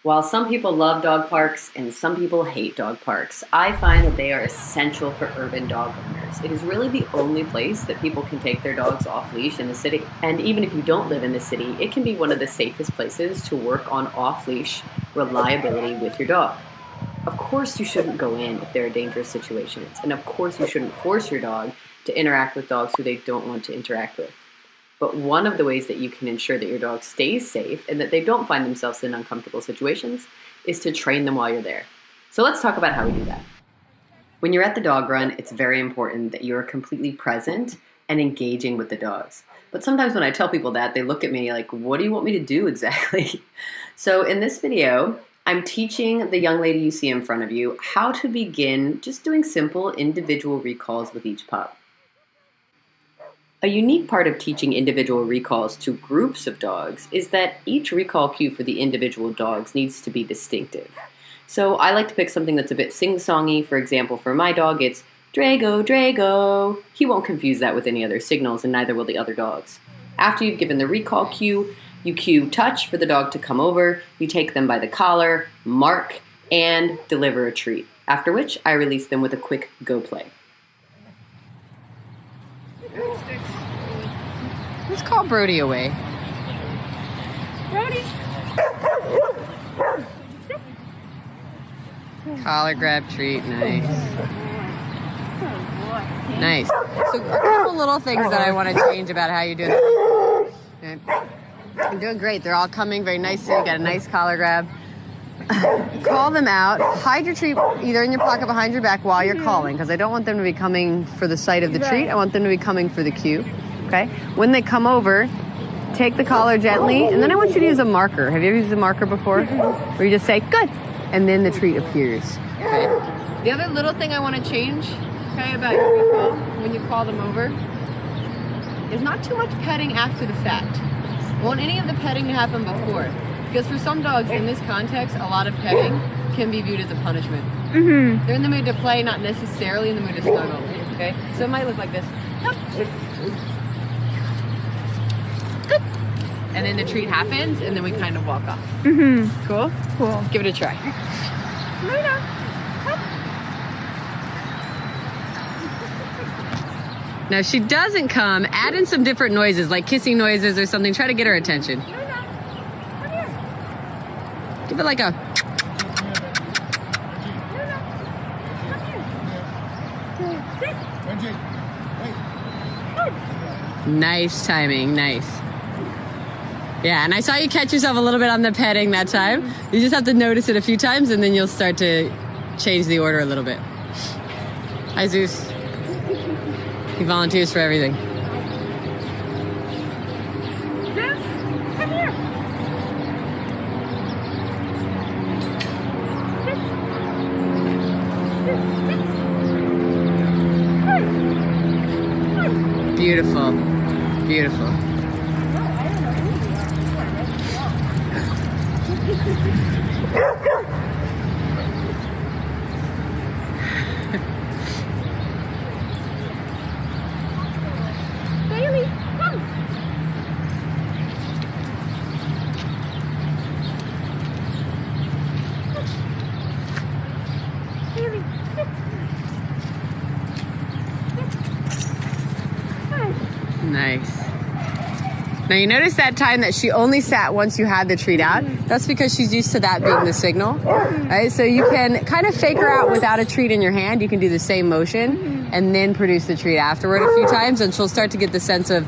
While some people love dog parks and some people hate dog parks, I find that they are essential for urban dog owners. It is really the only place that people can take their dogs off leash in the city. And even if you don't live in the city, it can be one of the safest places to work on off leash reliability with your dog. Of course, you shouldn't go in if there are dangerous situations. And of course, you shouldn't force your dog to interact with dogs who they don't want to interact with. But one of the ways that you can ensure that your dog stays safe and that they don't find themselves in uncomfortable situations is to train them while you're there. So let's talk about how we do that. When you're at the dog run, it's very important that you're completely present and engaging with the dogs. But sometimes when I tell people that, they look at me like, what do you want me to do exactly? So in this video, I'm teaching the young lady you see in front of you how to begin just doing simple individual recalls with each pup. A unique part of teaching individual recalls to groups of dogs is that each recall cue for the individual dogs needs to be distinctive. So I like to pick something that's a bit sing-songy. For example, for my dog, it's Drago, Drago. He won't confuse that with any other signals, and neither will the other dogs. After you've given the recall cue, you cue touch for the dog to come over, you take them by the collar, mark, and deliver a treat. After which, I release them with a quick go play. Let's call Brody away. Brody! Collar grab treat, nice. Nice. So a couple little things that I want to change about how you do it. Okay. You're doing great. They're all coming very nicely. You got a nice collar grab. Call them out. Hide your treat either in your pocket behind your back while you're calling, because I don't want them to be coming for the sight of the treat. I want them to be coming for the cue. Okay? When they come over, take the collar gently, and then I want you to use a marker. Have you ever used a marker before? Where you just say, good, and then the treat appears. Okay? The other little thing I want to change, okay, about your recall when you call them over is not too much petting after the fact. I want any of the petting to happen before. Because for some dogs, in this context, a lot of petting can be viewed as a punishment. Mm-hmm. They're in the mood to play, not necessarily in the mood to snuggle. Okay? So it might look like this. Good. And then the treat happens, and then we kind of walk off. Mm-hmm. Cool? Cool. Give it a try. Luna, Now, if she doesn't come, add in some different noises, like kissing noises or something. Try to get her attention. Luna, come here. Give it like a... Luna, come here. Sit. Nice timing, nice. Yeah, and I saw you catch yourself a little bit on the petting that time. You just have to notice it a few times, and then you'll start to change the order a little bit. Hi, Zeus. He volunteers for everything. Zeus, come here. Sit. Sit. Sit. Good. Good. Beautiful, beautiful. Bailey, come. Bailey, sit. Good. Nice. Now you notice that time that she only sat once you had the treat out. That's because she's used to that being the signal, right? So you can kind of fake her out without a treat in your hand. You can do the same motion and then produce the treat afterward a few times, and she'll start to get the sense of,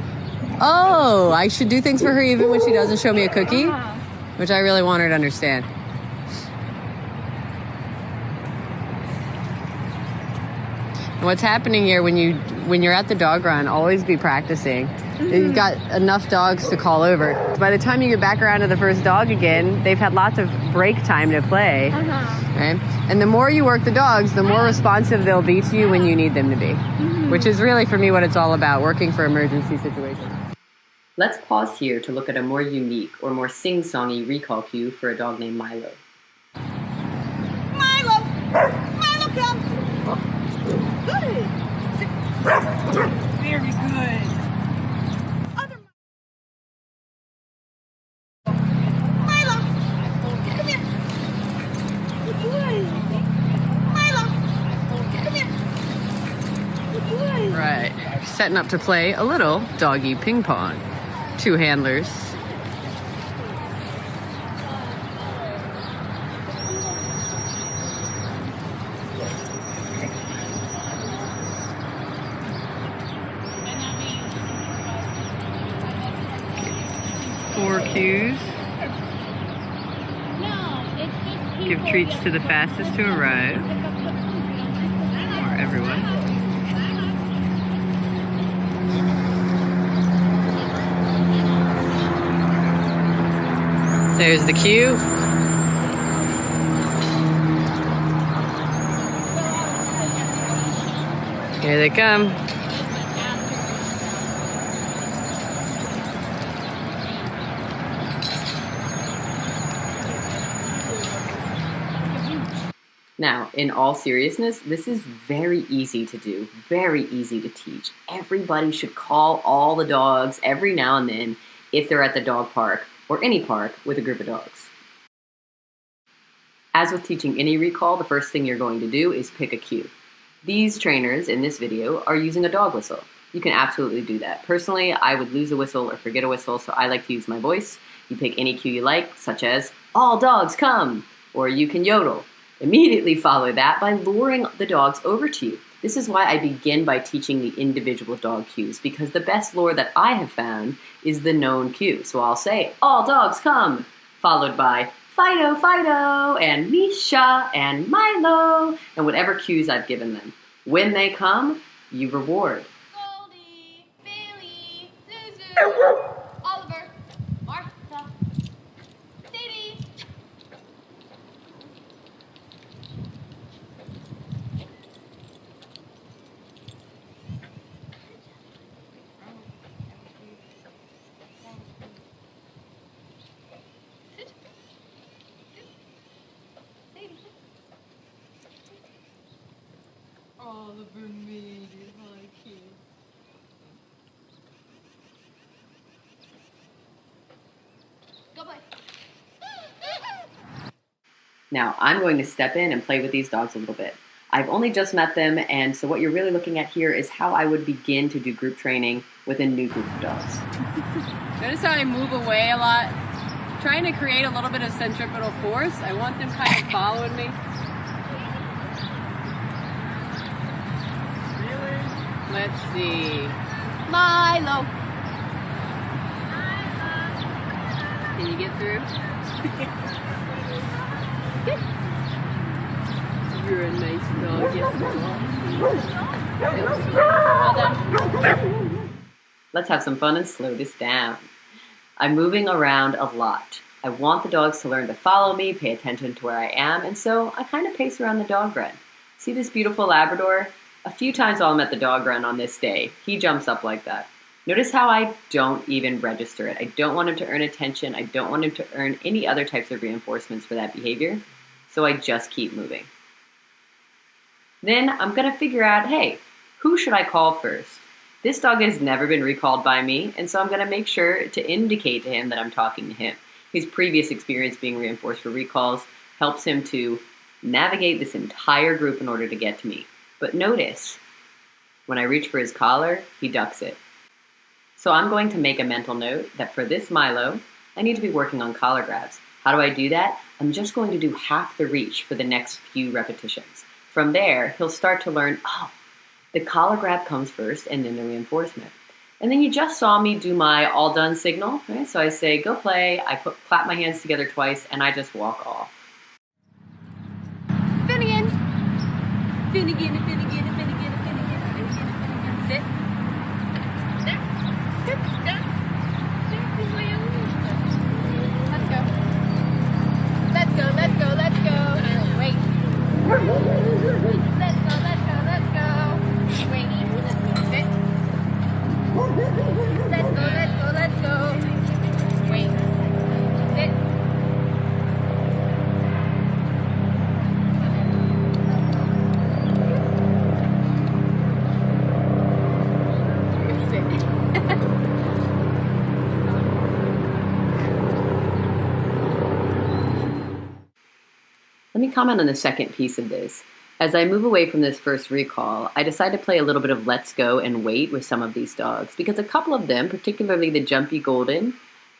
oh, I should do things for her even when she doesn't show me a cookie, which I really want her to understand. And what's happening here when you're at the dog run, always be practicing. You've got enough dogs to call over. By the time you get back around to the first dog again, they've had lots of break time to play. Right? And the more you work the dogs, the more responsive they'll be to you when you need them to be. Which is really, for me, what it's all about, working for emergency situations. Let's pause here to look at a more unique or more sing-songy recall cue for a dog named Milo. Milo! Milo, come! Good! Very good. Milo! Come here! setting up to play a little doggy ping pong. 2 handlers. Four cues. Give treats to the fastest to arrive. Or everyone. There's the cue. Here they come. Now, in all seriousness, this is very easy to do, very easy to teach. Everybody should call all the dogs every now and then if they're at the dog park or any park with a group of dogs. As with teaching any recall, the first thing you're going to do is pick a cue. These trainers in this video are using a dog whistle. You can absolutely do that. Personally, I would lose a whistle or forget a whistle, so I like to use my voice. You pick any cue you like, such as, "All dogs come," or you can yodel. Immediately follow that by luring the dogs over to you. This is why I begin by teaching the individual dog cues, because the best lure that I have found is the known cue. So I'll say, "All dogs come," followed by "Fido, Fido," and "Misha," and "Milo," and whatever cues I've given them. When they come, you reward. Goldie, Bailey, Zuzu, Oliver, Martha, Sadie. Oliver made it, my kid. Go play. Now, I'm going to step in and play with these dogs a little bit. I've only just met them, and so what you're really looking at here is how I would begin to do group training with a new group of dogs. Notice how I move away a lot? Trying to create a little bit of centripetal force. I want them kind of following me. Let's see. Milo. Can you get through? You're a nice dog. Yes, you are. Let's have some fun and slow this down. I'm moving around a lot. I want the dogs to learn to follow me, pay attention to where I am, and so I kind of pace around the dog run. See this beautiful Labrador? A few times while I'm at the dog run on this day, he jumps up like that. Notice how I don't even register it. I don't want him to earn attention. I don't want him to earn any other types of reinforcements for that behavior, so I just keep moving. Then I'm going to figure out, hey, who should I call first? This dog has never been recalled by me, and so I'm going to make sure to indicate to him that I'm talking to him. His previous experience being reinforced for recalls helps him to navigate this entire group in order to get to me. But notice, when I reach for his collar, he ducks it. So I'm going to make a mental note that for this Milo, I need to be working on collar grabs. How do I do that? I'm just going to do half the reach for the next few repetitions. From there, he'll start to learn, oh, the collar grab comes first and then the reinforcement. And then you just saw me do my all done signal, right? So I say, go play, I clap my hands together twice, and I just walk off. Finnegan. Finnegan, Finnegan, Finnegan, Finnegan, Finnegan, Finnegan. Sit. Sit. Sit. Down. Let's go. Let's go, let's go, let's go. Wait. Let's go, let's go, let's go. Wait. Sit. Let's go, let's go, let's go. Wait. Sit. Let me comment on the second piece of this. As I move away from this first recall, I decide to play a little bit of let's go and wait with some of these dogs because a couple of them, particularly the jumpy golden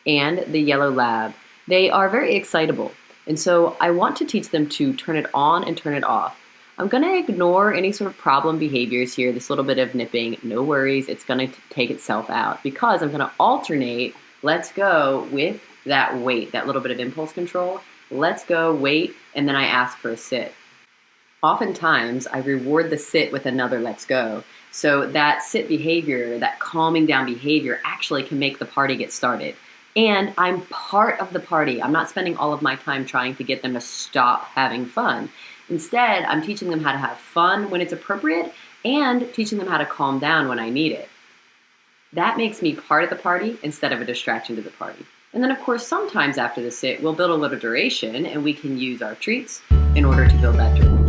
and the yellow lab, they are very excitable. And so I want to teach them to turn it on and turn it off. I'm going to ignore any sort of problem behaviors here, this little bit of nipping, no worries, it's going to take itself out because I'm going to alternate let's go with that wait, that little bit of impulse control. Let's go, wait, and then I ask for a sit. Oftentimes, I reward the sit with another let's go. So that sit behavior, that calming down behavior actually can make the party get started. And I'm part of the party. I'm not spending all of my time trying to get them to stop having fun. Instead, I'm teaching them how to have fun when it's appropriate and teaching them how to calm down when I need it. That makes me part of the party instead of a distraction to the party. And then, of course, sometimes after the sit, we'll build a little duration and we can use our treats in order to build that duration.